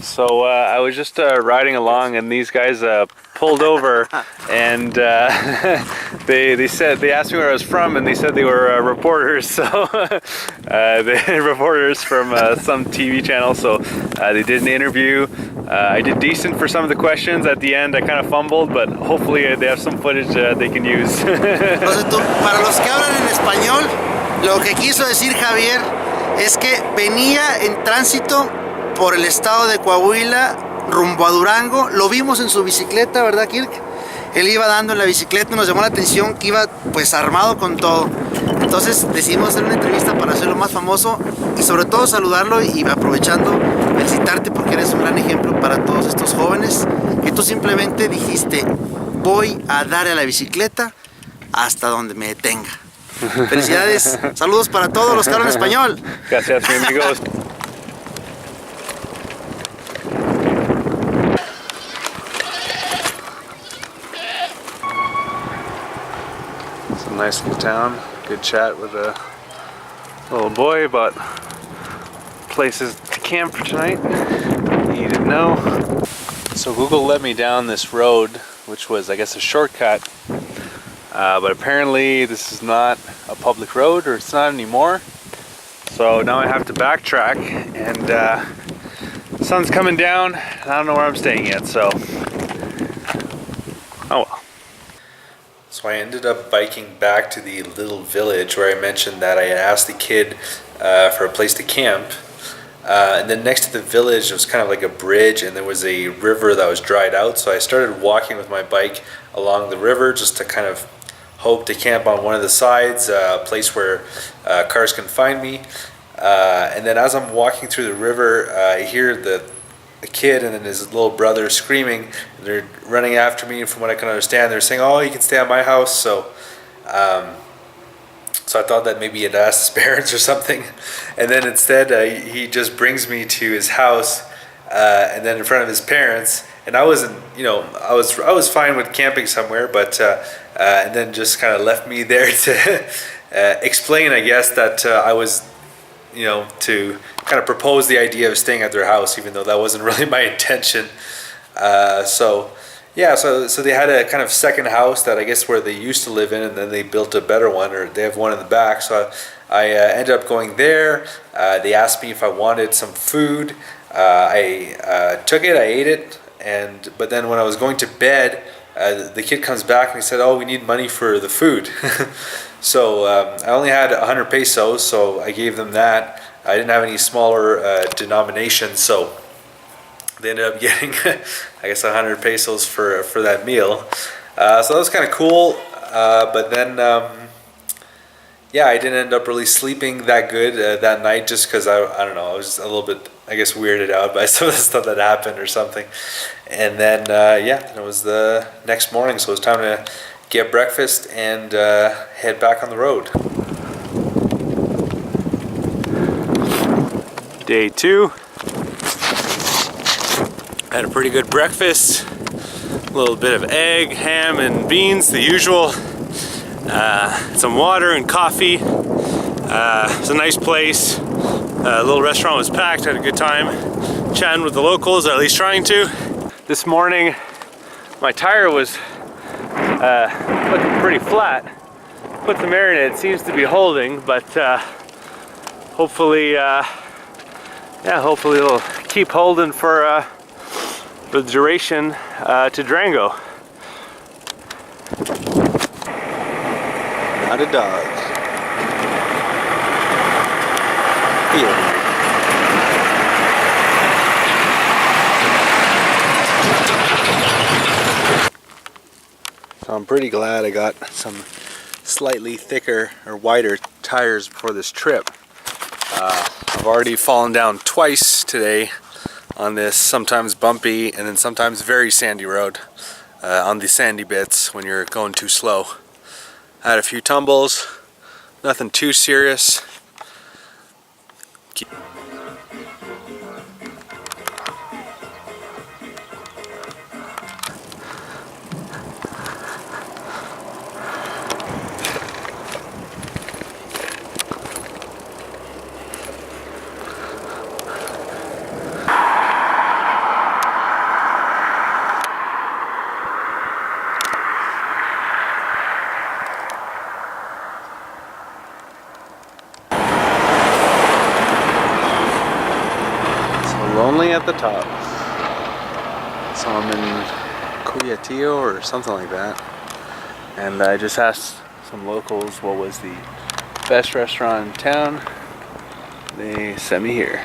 So I was just riding along, and these guys pulled over, and they asked me where I was from, and they said they were reporters. So they reporters from some TV channel. So they did an interview. I did decent for some of the questions. At the end, I kind of fumbled, but hopefully they have some footage they can use. Para los que hablan en español, lo que quiso decir Javier es que venía en tránsito por el estado de Coahuila rumbo a Durango. Lo vimos en su bicicleta, ¿verdad, Kirk? Él iba dando en la bicicleta, nos llamó la atención que iba pues armado con todo. Entonces decidimos hacer una entrevista para hacerlo más famoso y sobre todo saludarlo, y aprovechando felicitarte porque eres un gran ejemplo para todos estos jóvenes, que tú simplemente dijiste: voy a darle a la bicicleta hasta donde me detenga. Felicidades, saludos para todos los que hablan español. Gracias, mi amigos. It's a nice little town. Good chat with a little boy about places to camp for tonight. You didn't know. So Google led me down this road, which was, I guess, a shortcut. But apparently this is not a public road, or it's not anymore. So now I have to backtrack, and the sun's coming down, and I don't know where I'm staying yet, so oh well. So I ended up biking back to the little village where I mentioned that I had asked the kid for a place to camp. And then next to the village, it was kind of like a bridge, and there was a river that was dried out. So I started walking with my bike along the river just to kind of hope to camp on one of the sides, a place where cars can find me. And then as I'm walking through the river, I hear the kid and then his little brother screaming. They're running after me, and from what I can understand, they're saying, "Oh, you can stay at my house." So I thought that maybe he'd asked his parents or something, and then instead he just brings me to his house, and then in front of his parents. And I wasn't, I was fine with camping somewhere, but and then just kind of left me there to explain, I guess, that I was, to kind of propose the idea of staying at their house, even though that wasn't really my intention. So they had a kind of second house that I guess where they used to live in, and then they built a better one, or they have one in the back. So I ended up going there. They asked me if I wanted some food. I took it, I ate it, but then when I was going to bed, the kid comes back and he said, "Oh, we need money for the food." So I only had 100 pesos, so I gave them that. I didn't have any smaller denominations, so they ended up getting, I guess, 100 pesos for that meal. So that was kind of cool, but then, I didn't end up really sleeping that good that night, just because I don't know, I was a little bit, I guess, weirded out by some of the stuff that happened or something. And then, it was the next morning, so it was time to get breakfast and head back on the road. Day 2. Had a pretty good breakfast. A little bit of egg, ham, and beans, the usual. Some water and coffee. It's a nice place. The little restaurant was packed. Had a good time chatting with the locals, or at least trying to. This morning, my tire was looking pretty flat. Put some air in it. It seems to be holding, but hopefully it'll keep holding for the duration to Durango. Not a dog. Here. So I'm pretty glad I got some slightly thicker or wider tires for this trip. I've already fallen down twice today on this sometimes bumpy and then sometimes very sandy road, on the sandy bits when you're going too slow. I had a few tumbles, nothing too serious. only at the top. So I'm in Cuyatillo or something like that. And I just asked some locals what was the best restaurant in town. They sent me here.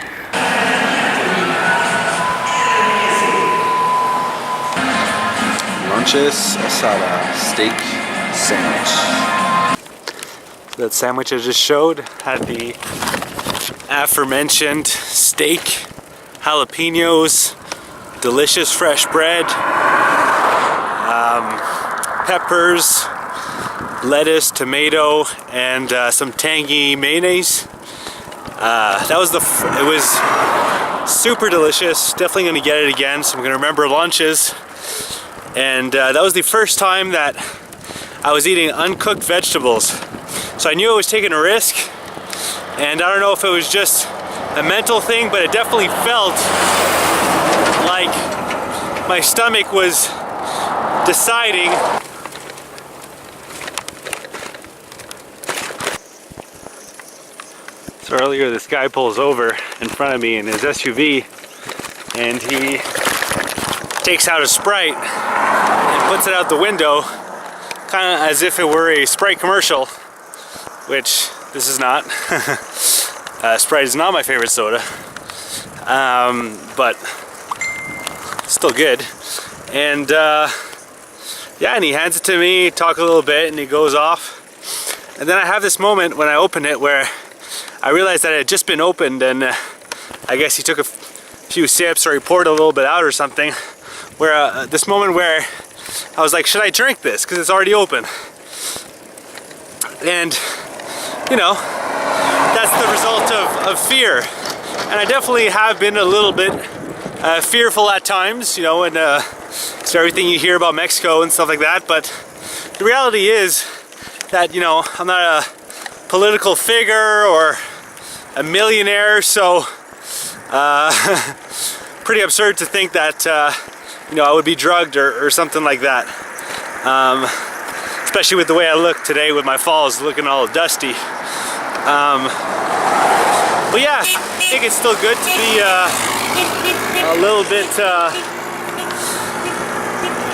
Lunches Asada steak sandwich. That sandwich I just showed had the aforementioned steak, jalapenos, delicious fresh bread, peppers, lettuce, tomato, and some tangy mayonnaise. It was super delicious. Definitely gonna get it again, so I'm gonna remember lunches. And that was the first time that I was eating uncooked vegetables. So I knew I was taking a risk, and I don't know if it was just a mental thing, but it definitely felt like my stomach was deciding. So earlier this guy pulls over in front of me in his SUV, and he takes out a Sprite and puts it out the window, kind of as if it were a Sprite commercial, which this is not. Sprite is not my favorite soda, but still good. And yeah, and he hands it to me, talk a little bit, and he goes off. And then I have this moment when I open it where I realized that it had just been opened, and I guess he took a few sips or he poured a little bit out or something. Where this moment where I was like, should I drink this? Because it's already open. And, you know, that's the result of fear. And I definitely have been a little bit fearful at times, you know, and it's everything you hear about Mexico and stuff like that. But the reality is that, you know, I'm not a political figure or a millionaire, so pretty absurd to think that you know, I would be drugged or something like that. Especially with the way I look today with my falls looking all dusty. But yeah, I think it's still good to be a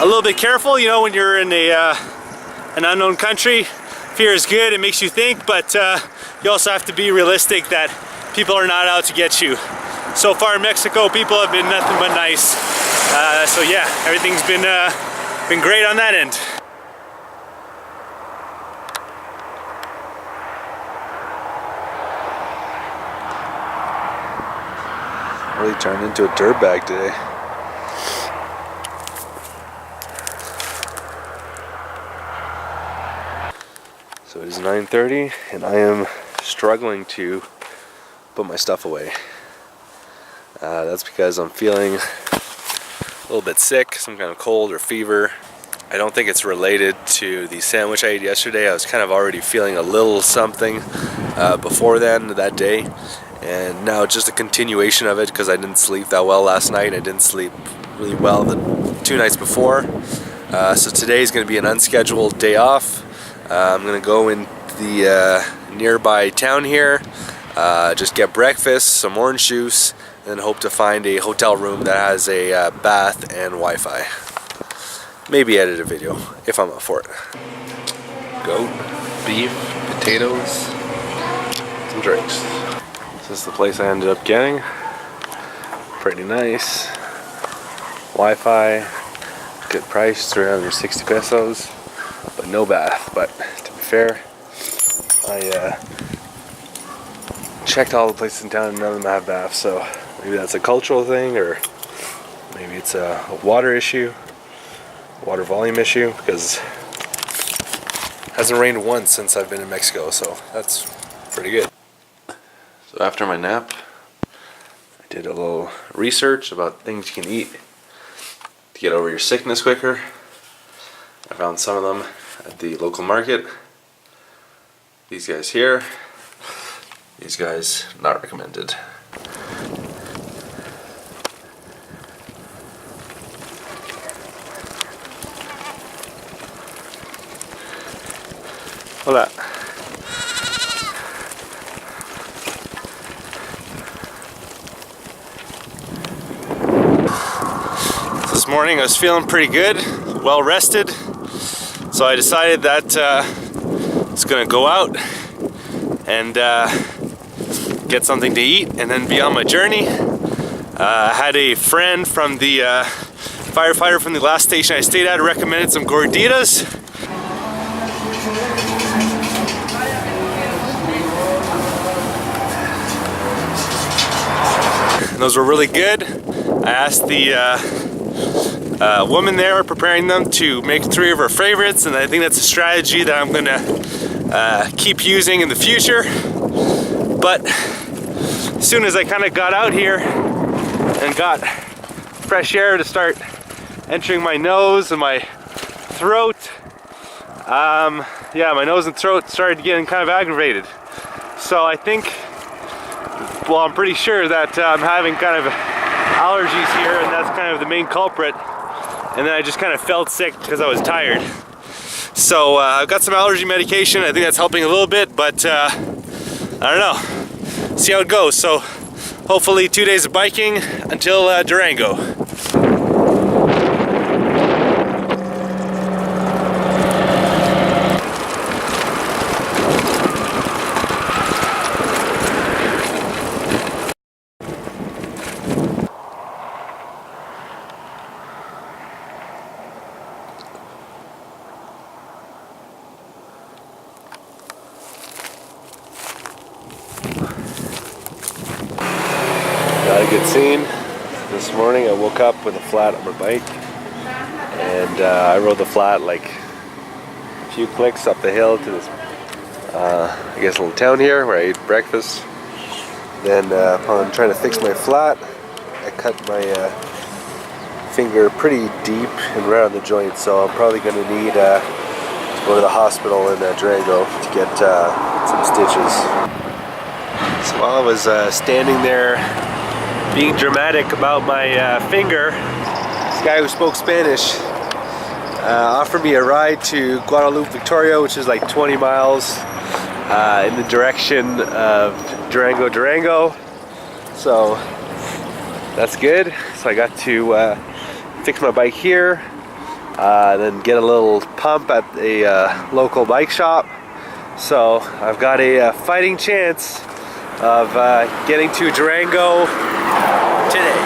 little bit careful, you know, when you're in an unknown country. Fear is good, it makes you think, but you also have to be realistic that people are not out to get you. So far in Mexico, people have been nothing but nice. So yeah, everything's been great on that end. Really turned into a dirtbag today. So it is 9:30 and I am struggling to put my stuff away. That's because I'm feeling a little bit sick, some kind of cold or fever. I don't think it's related to the sandwich I ate yesterday. I was kind of already feeling a little something before then, that day. And now it's just a continuation of it because I didn't sleep that well last night. I didn't sleep really well the 2 nights before. So today is going to be an unscheduled day off. I'm going to go in the nearby town here, just get breakfast, some orange juice, and then hope to find a hotel room that has a bath and Wi-Fi. Maybe edit a video if I'm up for it. Goat, beef, potatoes, some drinks. This is the place I ended up getting. Pretty nice. Wi-Fi, good price, 360 pesos, but no bath. But to be fair, I checked all the places in town and none of them have baths, so maybe that's a cultural thing, or maybe it's a water issue, water volume issue, because it hasn't rained once since I've been in Mexico, so that's pretty good. So after my nap, I did a little research about things you can eat to get over your sickness quicker. I found some of them at the local market. These guys here, these guys not recommended. Hola. morning I was feeling pretty good, well rested, so I decided that I was gonna go out and get something to eat and then be on my journey. I had a friend from the firefighter from the last station I stayed at recommended some gorditas. And those were really good. I asked the woman there preparing them to make 3 of her favorites, and I think that's a strategy that I'm gonna keep using in the future. But as soon as I kind of got out here and got fresh air to start entering my nose and my throat, yeah, my nose and throat started getting kind of aggravated. So I think, well, I'm pretty sure that I'm having kind of allergies here, and that's kind of the main culprit. And then I just kind of felt sick because I was tired. So I've got some allergy medication. I think that's helping a little bit, but I don't know. See how it goes. So hopefully 2 days of biking until Durango. Not a good scene. This morning I woke up with a flat on my bike, and I rode the flat like a few clicks up the hill to this, I guess, little town here where I ate breakfast. Then upon trying to fix my flat, I cut my finger pretty deep and right on the joint, so I'm probably going to need to go to the hospital in Durango to get some stitches. So while I was standing there being dramatic about my finger, this guy who spoke Spanish offered me a ride to Guadalupe, Victoria, which is like 20 miles in the direction of Durango. So that's good. So I got to fix my bike here, then get a little pump at a local bike shop. So I've got a fighting chance of getting to Durango today.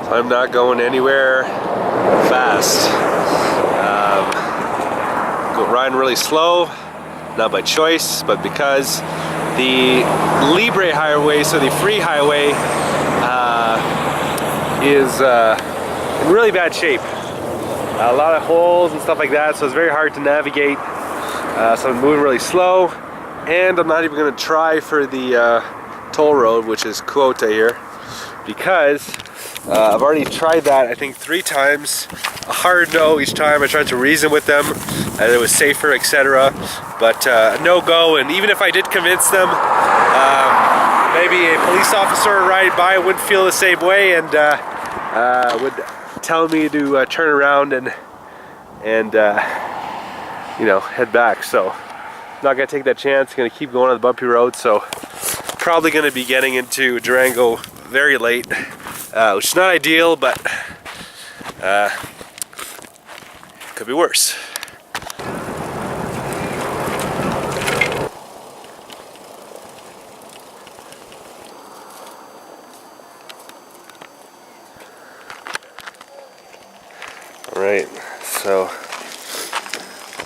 So I'm not going anywhere fast. Riding really slow, not by choice, but because the Libre highway, so the free highway, is in really bad shape. A lot of holes and stuff like that, so it's very hard to navigate. So I'm moving really slow, and I'm not even going to try for the toll road, which is Quota here, because I've already tried that I think 3 times. A hard no each time. I tried to reason with them that it was safer, etc. But no go. And even if I did convince them, maybe a police officer riding by wouldn't feel the same way and would tell me to turn around and you know, head back. So I'm not gonna take that chance. Gonna keep going on the bumpy road. So probably gonna be getting into Durango very late, which is not ideal, but could be worse. Alright, so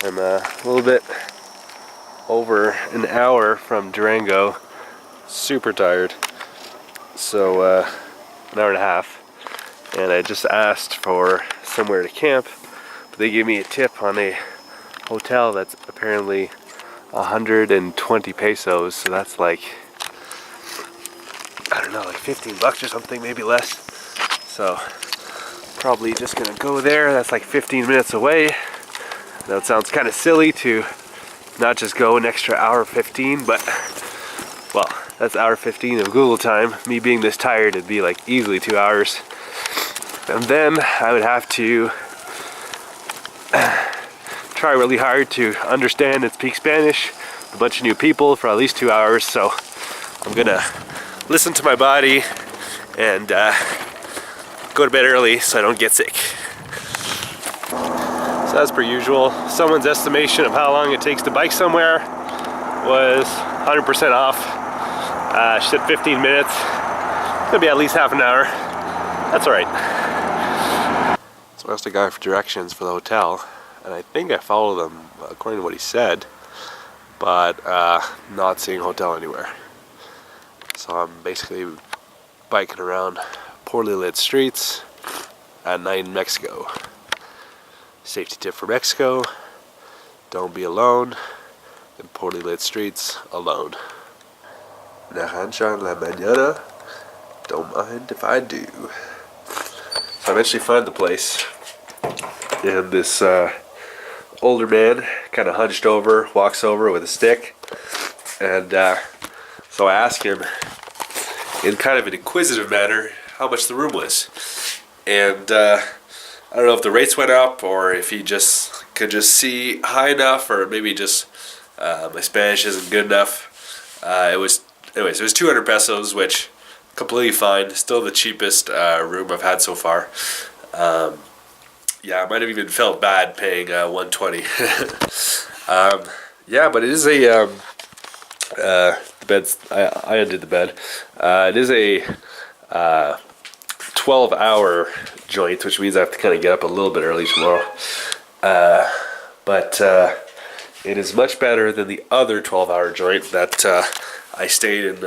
I'm a little bit over an hour from Durango, super tired, so an hour and a half, and I just asked for somewhere to camp, but they gave me a tip on a hotel that's apparently 120 pesos, so that's like, I don't know, like 15 bucks or something, maybe less. So probably just gonna go there. That's like 15 minutes away. Now it sounds kind of silly to not just go an extra hour 15, but well, that's hour 15 of Google time. Me being this tired, it'd be like easily 2 hours. And then I would have to try really hard to understand and speak Spanish with a bunch of new people for at least 2 hours. So I'm gonna listen to my body and go to bed early so I don't get sick. So as per usual, someone's estimation of how long it takes to bike somewhere was 100% off. She said 15 minutes. It's gonna be at least half an hour. That's all right. So I asked a guy for directions for the hotel, and I think I followed them according to what he said, but not seeing a hotel anywhere. So I'm basically biking around poorly lit streets at night in Mexico. Safety tip for Mexico: don't be alone in poorly lit streets alone. Naranja en la mañana, don't mind if I do. So I eventually find the place, and this older man kind of hunched over, walks over with a stick, and so I ask him in kind of an inquisitive manner how much the room was, and I don't know if the rates went up or if he just could just see high enough, or maybe just my Spanish isn't good enough. It was 200 pesos, which completely fine. Still the cheapest room I've had so far. Yeah, I might have even felt bad paying 120. Yeah, but it is a the bed's. I undid the bed. It is a 12-hour joint, which means I have to kind of get up a little bit early tomorrow. But it is much better than the other 12-hour joint that I stayed in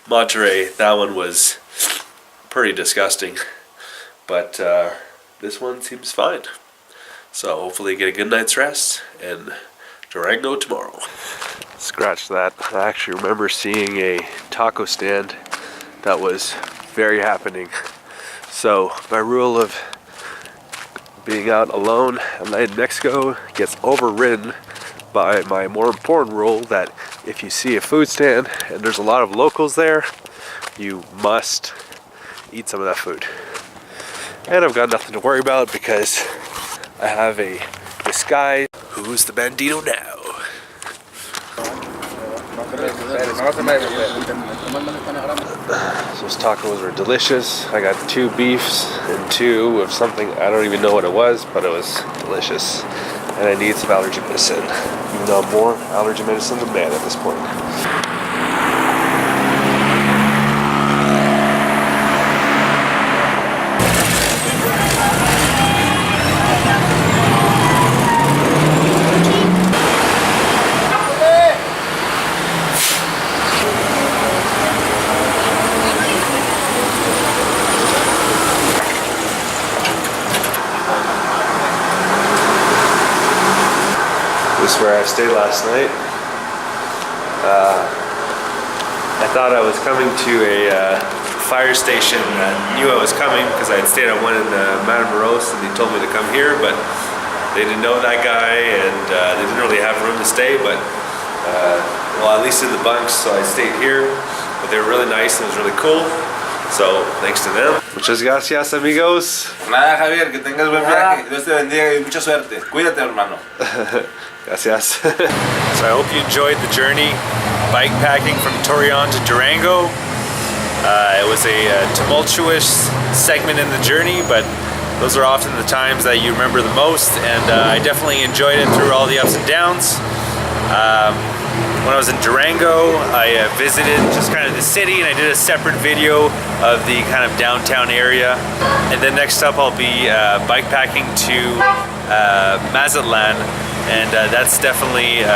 Monterey. That one was pretty disgusting, but this one seems fine. So hopefully get a good night's rest and Durango tomorrow. Scratch that. I actually remember seeing a taco stand that was very happening. So my rule of being out alone at night in Mexico gets overridden by my more important rule that if you see a food stand and there's a lot of locals there, you must eat some of that food. And I've got nothing to worry about because I have a disguise. Who's the bandito now? Those tacos were delicious. I got 2 beefs and 2 of something, I don't even know what it was, but it was delicious. And I need some allergy medicine, even though I'm more allergy medicine than man at this point. This is where I stayed last night. I thought I was coming to a fire station. I knew I was coming because I had stayed at one in Matamoros, and they told me to come here, but they didn't know that guy, and they didn't really have room to stay, but well, at least in the bunks, so I stayed here. But they were really nice and it was really cool. So, thanks to them. Muchas gracias, amigos. Nada, Javier, que tengas buen viaje. Dios te bendiga y mucha suerte. Cuídate, hermano. Gracias. So I hope you enjoyed the journey, bike packing from Torreón to Durango. It was a tumultuous segment in the journey, but those are often the times that you remember the most, and I definitely enjoyed it through all the ups and downs. When I was in Durango, I visited just kind of the city, and I did a separate video of the kind of downtown area. And then next up I'll be bike packing to Mazatlan, and that's definitely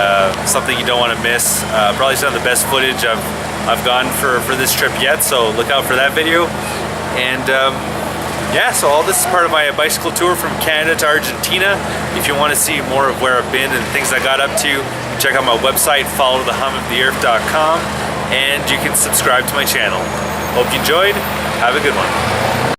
something you don't want to miss. Probably some of the best footage I've gotten for this trip yet, so look out for that video. And yeah, so all this is part of my bicycle tour from Canada to Argentina. If you want to see more of where I've been and things I got up to, check out my website, followthehumoftheearth.com, and you can subscribe to my channel. Hope you enjoyed. Have a good one.